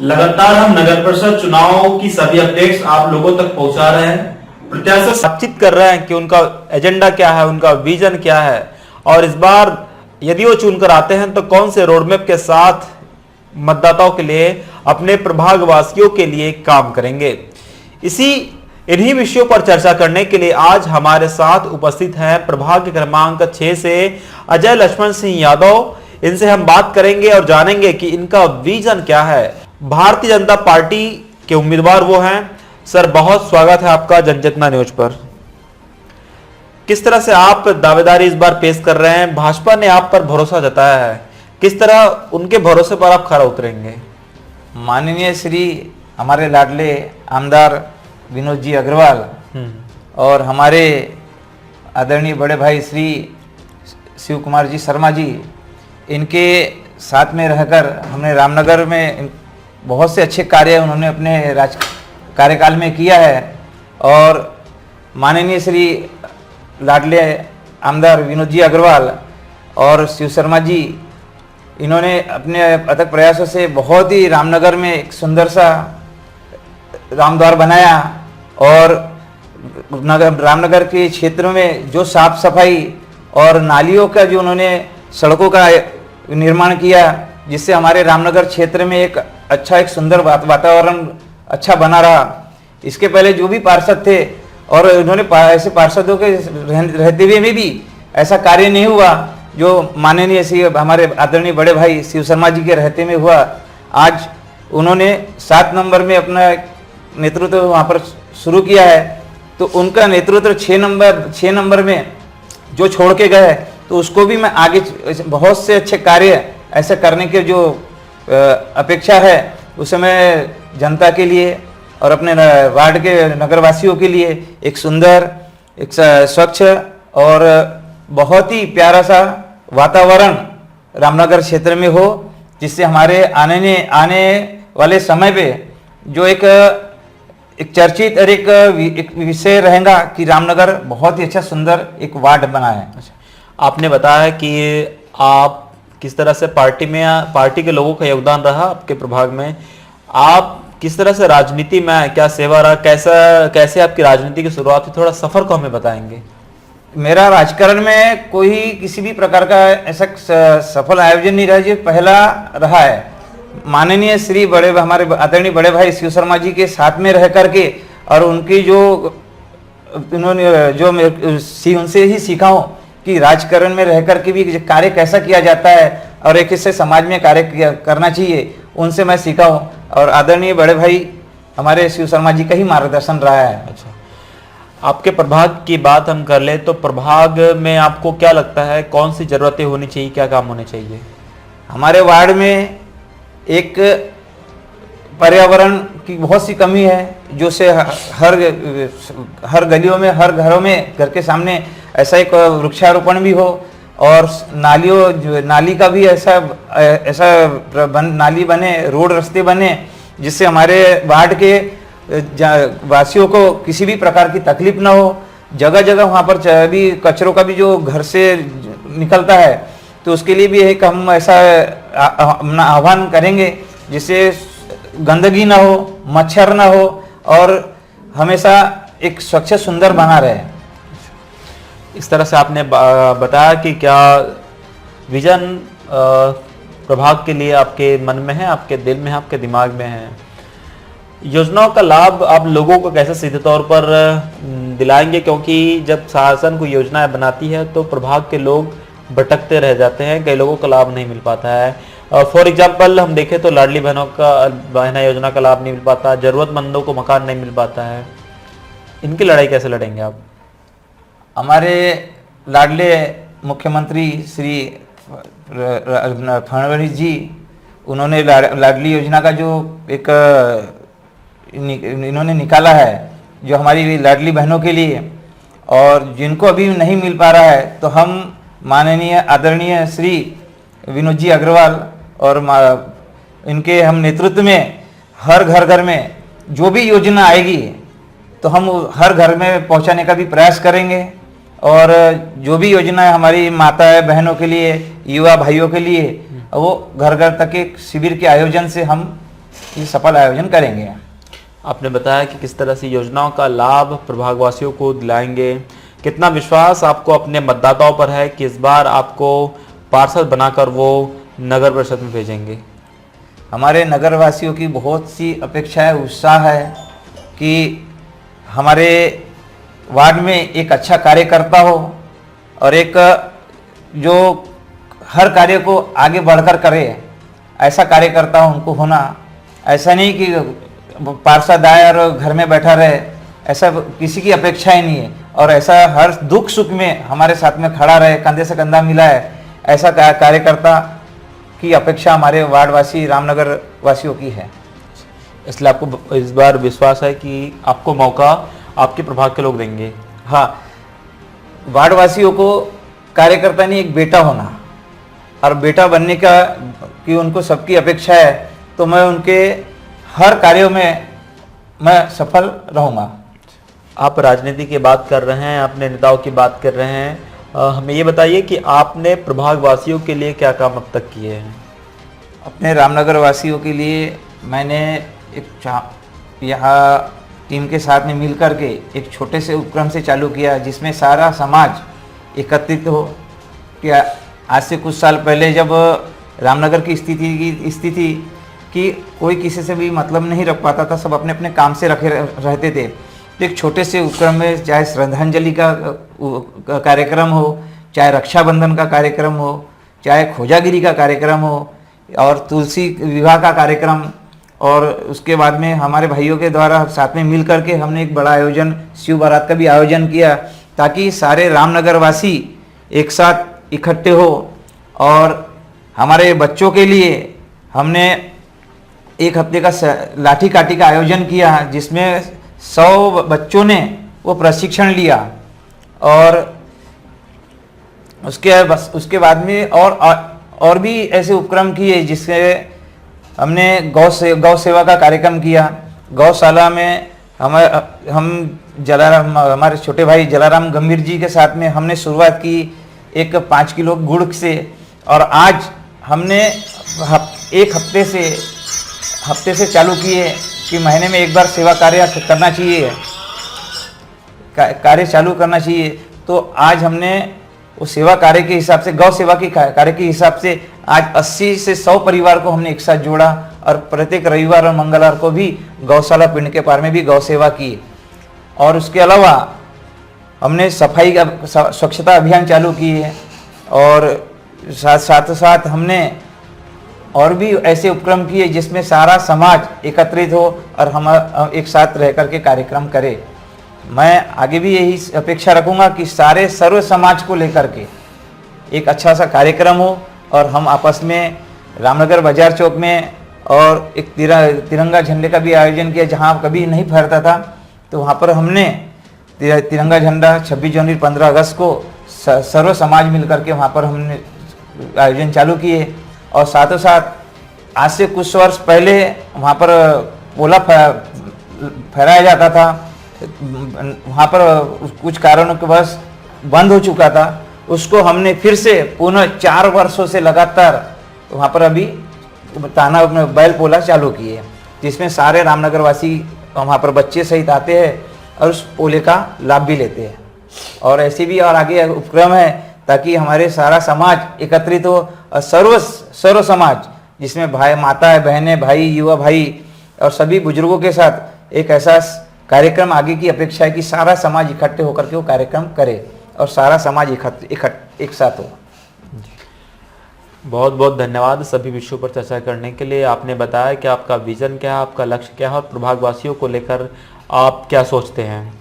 लगातार हम नगर परिषद चुनाव की सभी अपडेट्स आप लोगों तक पहुंचा रहे हैं। प्रत्याशी से बातचीत कर रहे हैं कि उनका एजेंडा क्या है, उनका विजन क्या है और इस बार यदि वो चुनकर आते हैं तो कौन से रोडमैप के साथ मतदाताओं के लिए, अपने प्रभाग वासियों के लिए काम करेंगे। इन्हीं विषयों पर चर्चा करने के लिए आज हमारे साथ उपस्थित हैं प्रभाग क्रमांक 6 से अजय लक्ष्मण सिंह यादव। इनसे हम बात करेंगे और जानेंगे कि इनका विजन क्या है। भारतीय जनता पार्टी के उम्मीदवार वो हैं। सर, बहुत स्वागत है आपका जनचेतना न्यूज पर। किस तरह से आप दावेदारी इस बार पेश कर रहे हैं? भाजपा ने आप पर भरोसा जताया है, किस तरह उनके भरोसे पर आप खरा उतरेंगे? माननीय श्री हमारे लाडले आमदार विनोद जी अग्रवाल और हमारे आदरणीय बड़े भाई श्री शिव कुमार जी शर्मा जी, इनके साथ में रहकर हमने रामनगर में बहुत से अच्छे कार्य उन्होंने अपने कार्यकाल में किया है। और माननीय श्री लाडले आमदार विनोद जी अग्रवाल और शिव शर्मा जी, इन्होंने अपने अथक प्रयासों से बहुत ही रामनगर में एक सुंदर सा रामद्वार बनाया और रामनगर के क्षेत्र में जो साफ सफाई और नालियों का जो उन्होंने सड़कों का निर्माण किया, जिससे हमारे रामनगर क्षेत्र में एक सुंदर वातावरण अच्छा बना रहा। इसके पहले जो भी पार्षद थे और उन्होंने ऐसे पार्षदों के रहते हुए में भी ऐसा कार्य नहीं हुआ जो माननीय श्री हमारे आदरणीय बड़े भाई शिव शर्मा जी के रहते में हुआ। आज उन्होंने 7 नंबर में अपना नेतृत्व वहाँ पर शुरू किया है, तो उनका नेतृत्व 6 नंबर में जो छोड़ के गए, तो उसको भी मैं आगे बहुत से अच्छे कार्य ऐसे करने के जो अपेक्षा है, उसे मैं जनता के लिए और अपने वार्ड के नगरवासियों के लिए एक सुंदर, एक स्वच्छ और बहुत ही प्यारा सा वातावरण रामनगर क्षेत्र में हो, जिससे हमारे आने वाले समय पे जो एक चर्चित और एक विषय रहेगा कि रामनगर बहुत ही अच्छा सुंदर एक वार्ड बना है। आपने बताया कि आप किस तरह से पार्टी के लोगों का योगदान रहा आपके प्रभाग में, आप किस तरह से राजनीति में क्या सेवा रहा, कैसे आपकी राजनीति की शुरुआत हुई, थोड़ा सफर को हमें बताएंगे। मेरा राजकारण में कोई किसी भी प्रकार का ऐसा सफल आयोजन नहीं रहा, जो पहला रहा है। माननीय श्री हमारे आदरणीय बड़े भाई शिव शर्मा जी के साथ में रह करके और उनकी उनसे ही सीखा हूँ कि राजकारण में रह करके भी कार्य कैसा किया जाता है और एक इससे समाज में कार्य करना चाहिए, उनसे मैं सीखा हूँ। और आदरणीय बड़े भाई हमारे शिव शर्मा जी का ही मार्गदर्शन रहा है। अच्छा, आपके प्रभाग की बात हम कर ले तो प्रभाग में आपको क्या लगता है, कौन सी जरूरतें होनी चाहिए, क्या काम होने चाहिए? हमारे वार्ड में एक पर्यावरण की बहुत सी कमी है, जो से हर गलियों में, हर घरों में, घर के सामने ऐसा एक वृक्षारोपण भी हो और नाली का भी ऐसा नाली बने, रोड रास्ते बने, जिससे हमारे वार्ड के वासियों को किसी भी प्रकार की तकलीफ ना हो। जगह जगह वहाँ पर भी कचरों का भी जो घर से निकलता है, तो उसके लिए भी एक हम ऐसा आह्वान करेंगे जिससे गंदगी ना हो, मच्छर ना हो और हमेशा एक स्वच्छ सुंदर बना रहे। इस तरह से आपने बताया कि क्या विजन प्रभाग के लिए आपके मन में है, आपके दिल में है, आपके दिमाग में है। योजनाओं का लाभ आप लोगों को कैसे सीधे तौर पर दिलाएंगे, क्योंकि जब शासन कोई योजनाएं बनाती है तो प्रभाग के लोग भटकते रह जाते हैं, कई लोगों को लाभ नहीं मिल पाता है। फॉर एग्जांपल हम देखें तो लाडली बहना योजना का लाभ नहीं मिल पाता, जरूरतमंदों को मकान नहीं मिल पाता है। इनकी लड़ाई कैसे लड़ेंगे आप? हमारे लाडले मुख्यमंत्री श्री फडणवीस जी, उन्होंने लाडली योजना का जो एक इन्होंने निकाला है, जो हमारी लाडली बहनों के लिए, और जिनको अभी नहीं मिल पा रहा है, तो हम माननीय आदरणीय श्री विनोद जी अग्रवाल और इनके हम नेतृत्व में हर घर में जो भी योजना आएगी तो हम हर घर में पहुंचाने का भी प्रयास करेंगे। और जो भी योजना हमारी माता बहनों के लिए, युवा भाइयों के लिए, वो घर घर तक एक शिविर के आयोजन से हम ये सफल आयोजन करेंगे। आपने बताया कि किस तरह से योजनाओं का लाभ प्रभागवासियों को दिलाएंगे। कितना विश्वास आपको अपने मतदाताओं पर है कि इस बार आपको पार्षद बनाकर वो नगर परिषद में भेजेंगे? हमारे नगरवासियों की बहुत सी अपेक्षा है, उत्साह है कि हमारे वार्ड में एक अच्छा कार्यकर्ता हो और एक जो हर कार्य को आगे बढ़कर करे, ऐसा कार्यकर्ता उनको होना। ऐसा नहीं कि पार्षद आए और घर में बैठा रहे, ऐसा किसी की अपेक्षा ही नहीं है। और ऐसा हर दुख सुख में हमारे साथ में खड़ा रहे, कंधे से कंधा मिला है, ऐसा कार्यकर्ता की अपेक्षा हमारे वार्डवासी रामनगर वासियों की है। इसलिए आपको इस बार विश्वास है कि आपको मौका आपके प्रभाग के लोग देंगे? हाँ, वार्डवासियों को कार्यकर्ता नहीं, एक बेटा होना और बेटा बनने का कि उनको सबकी अपेक्षा है, तो मैं उनके हर कार्यों में मैं सफल रहूँगा। आप राजनीति की बात कर रहे हैं, अपने नेताओं की बात कर रहे हैं, हमें ये बताइए कि आपने प्रभागवासियों के लिए क्या काम अब तक किए हैं? अपने रामनगर वासियों के लिए मैंने यहाँ टीम के साथ में मिल कर के एक छोटे से उपक्रम से चालू किया, जिसमें सारा समाज एकत्रित हो। क्या आज से कुछ साल पहले जब रामनगर की स्थिति कि कोई किसी से भी मतलब नहीं रख पाता था, सब अपने अपने काम से रहते थे। तो एक छोटे से उपक्रम में चाहे श्रद्धांजलि का कार्यक्रम हो, चाहे रक्षाबंधन का कार्यक्रम हो, चाहे खोजागिरी का कार्यक्रम हो और तुलसी विवाह का कार्यक्रम, और उसके बाद में हमारे भाइयों के द्वारा साथ में मिल करके हमने एक बड़ा आयोजन शिव बारात का भी आयोजन किया, ताकि सारे रामनगर वासी एक साथ इकट्ठे हो। और हमारे बच्चों के लिए हमने एक हफ्ते का लाठी काठी का आयोजन किया, जिसमें 100 बच्चों ने वो प्रशिक्षण लिया। और उसके बाद में और भी ऐसे उपक्रम किए, जिससे हमने गौ सेवा का कार्यक्रम किया। गौशाला में हम हमारे छोटे भाई जलाराम गंभीर जी के साथ में हमने शुरुआत की एक 5 किलो गुड़ से, और आज हमने एक हफ्ते से चालू किए कि महीने में एक बार सेवा कार्य करना चाहिए, कार्य चालू करना चाहिए। तो आज हमने वो सेवा कार्य के हिसाब से, गौ सेवा के कार्य के हिसाब से आज 80 से 100 परिवार को हमने एक साथ जोड़ा, और प्रत्येक रविवार और मंगलवार को भी गौशाला पिंड के पार में भी गौ सेवा की। और उसके अलावा हमने सफाई का स्वच्छता अभियान चालू की है, और साथ हमने और भी ऐसे उपक्रम किए जिसमें सारा समाज एकत्रित हो और हम एक साथ रह करके कार्यक्रम करें। मैं आगे भी यही अपेक्षा रखूंगा कि सारे सर्व समाज को लेकर के एक अच्छा सा कार्यक्रम हो, और हम आपस में रामनगर बाजार चौक में और एक तिरंगा झंडे का भी आयोजन किया, जहां कभी नहीं फहरता था। तो वहां पर हमने तिरंगा झंडा 26 जनवरी 15 अगस्त को सर्व समाज मिल करके वहां पर हमने आयोजन चालू किए। और साथों साथ आज से कुछ वर्ष पहले वहाँ पर पोला फहराया जाता था, वहाँ पर कुछ कारणों के वश बंद हो चुका था। उसको हमने फिर से पुनः 4 वर्षों से लगातार वहाँ पर अभी ताना बैल पोला चालू किए, जिसमें सारे रामनगर वासी वहाँ पर बच्चे सहित आते हैं और उस पोले का लाभ भी लेते हैं। और ऐसे भी और आगे उपक्रम है, ताकि हमारे सारा समाज एकत्रित हो, और सर्व समाज, जिसमें भाई, माता, बहनें, भाई, युवा भाई और सभी बुजुर्गों के साथ एक ऐसा कार्यक्रम आगे की अपेक्षा है कि सारा समाज इकट्ठे होकर के वो कार्यक्रम करे और सारा समाज एक साथ हो। बहुत बहुत धन्यवाद सभी विषयों पर चर्चा करने के लिए। आपने बताया कि आपका विजन क्या है, आपका लक्ष्य क्या है और प्रभागवासियों को लेकर आप क्या सोचते हैं।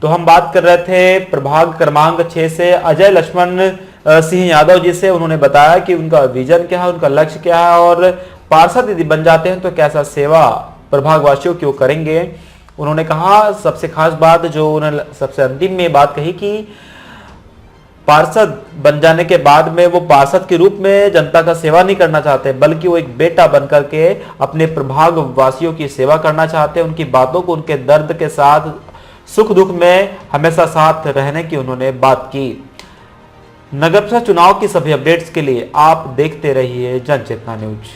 तो हम बात कर रहे थे प्रभाग क्रमांक 6 से अजय लक्ष्मण सिंह यादव जी से। उन्होंने बताया कि उनका विजन क्या है, उनका लक्ष्य क्या है, और पार्षद यदि बन जाते हैं तो कैसा सेवा प्रभागवासियों की करेंगे। उन्होंने कहा, सबसे खास बात जो उन्होंने सबसे अंतिम में बात कही कि पार्षद बन जाने के बाद में वो पार्षद के रूप में जनता का सेवा नहीं करना चाहते, बल्कि वो एक बेटा बनकर के अपने प्रभाग वासियों की सेवा करना चाहते हैं। उनकी बातों को, उनके दर्द के साथ, सुख दुख में हमेशा साथ रहने की उन्होंने बात की। नगर परिषद चुनाव की सभी अपडेट्स के लिए आप देखते रहिए जनचेतना न्यूज।